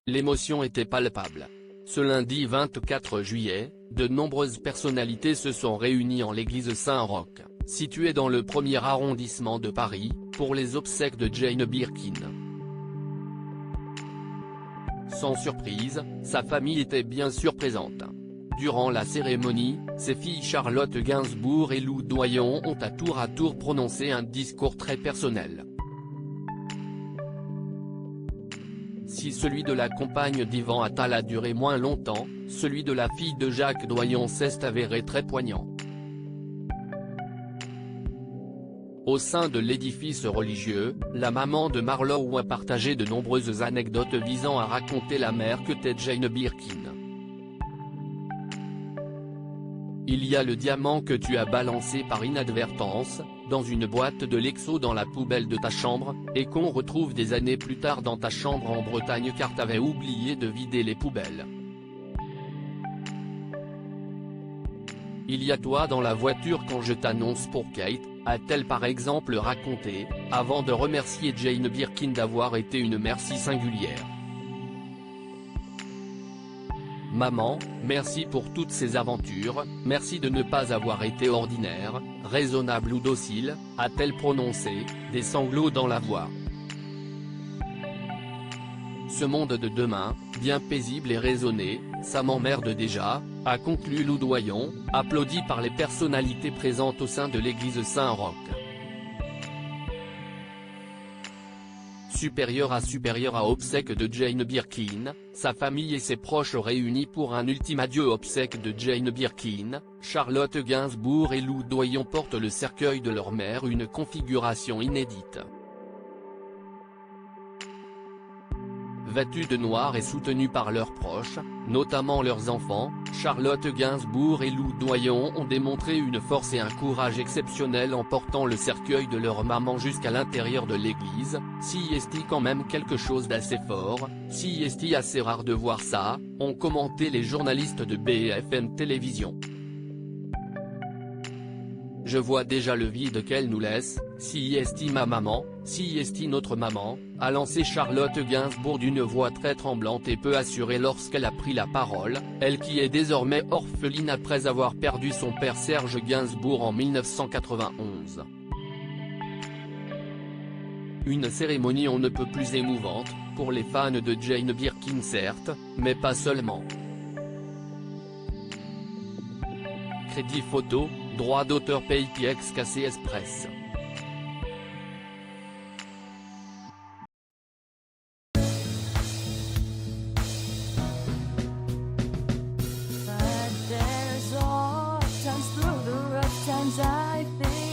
L'émotion était palpable. Ce lundi 24 juillet, de nombreuses personnalités se sont réunies en l'église Saint-Roch, située dans le 1er arrondissement de Paris, pour les obsèques de Jane Birkin. Sans surprise, sa famille était bien sûr présente. Durant la cérémonie, ses filles Charlotte Gainsbourg et Lou Doyon ont à tour prononcé un discours très personnel. Si celui de la compagne d'Yvan Attal a duré moins longtemps, celui de la fille de Jacques Doyon s'est avéré très poignant. Au sein de l'édifice religieux, la maman de Marlowe a partagé de nombreuses anecdotes visant à raconter la mère que t'es Jane Birkin. Il y a le diamant que tu as balancé par inadvertance, dans une boîte de Lexo dans la poubelle de ta chambre, et qu'on retrouve des années plus tard dans ta chambre en Bretagne car t'avais oublié de vider les poubelles. Il y a toi dans la voiture quand je t'annonce pour Kate, a-t-elle par exemple raconté, avant de remercier Jane Birkin d'avoir été une mère si singulière. Maman, merci pour toutes ces aventures, merci de ne pas avoir été ordinaire, raisonnable ou docile, a-t-elle prononcé, des sanglots dans la voix. Ce monde de demain, bien paisible et raisonné, ça m'emmerde déjà, a conclu Lou Doyon, applaudi par les personnalités présentes au sein de l'église Saint-Roch. Supérieur à obsèques de Jane Birkin, sa famille et ses proches réunis pour un ultime adieu obsèques de Jane Birkin, Charlotte Gainsbourg et Lou Doyon portent le cercueil de leur mère, une configuration inédite. Vêtus de noir et soutenus par leurs proches, notamment leurs enfants, Charlotte Gainsbourg et Lou Doyon ont démontré une force et un courage exceptionnels en portant le cercueil de leur maman jusqu'à l'intérieur de l'église. Si est quand même quelque chose d'assez fort, si est assez rare de voir ça, ont commenté les journalistes de BFM Télévision. Je vois déjà le vide qu'elle nous laisse, si est ma maman, si est notre maman, a lancé Charlotte Gainsbourg d'une voix très tremblante et peu assurée lorsqu'elle a pris la parole, elle qui est désormais orpheline après avoir perdu son père Serge Gainsbourg en 1991. Une cérémonie on ne peut plus émouvante, pour les fans de Jane Birkin certes, mais pas seulement. Crédit photo, droit d'auteur PIPXKC Express. But there's all times through the rough times I think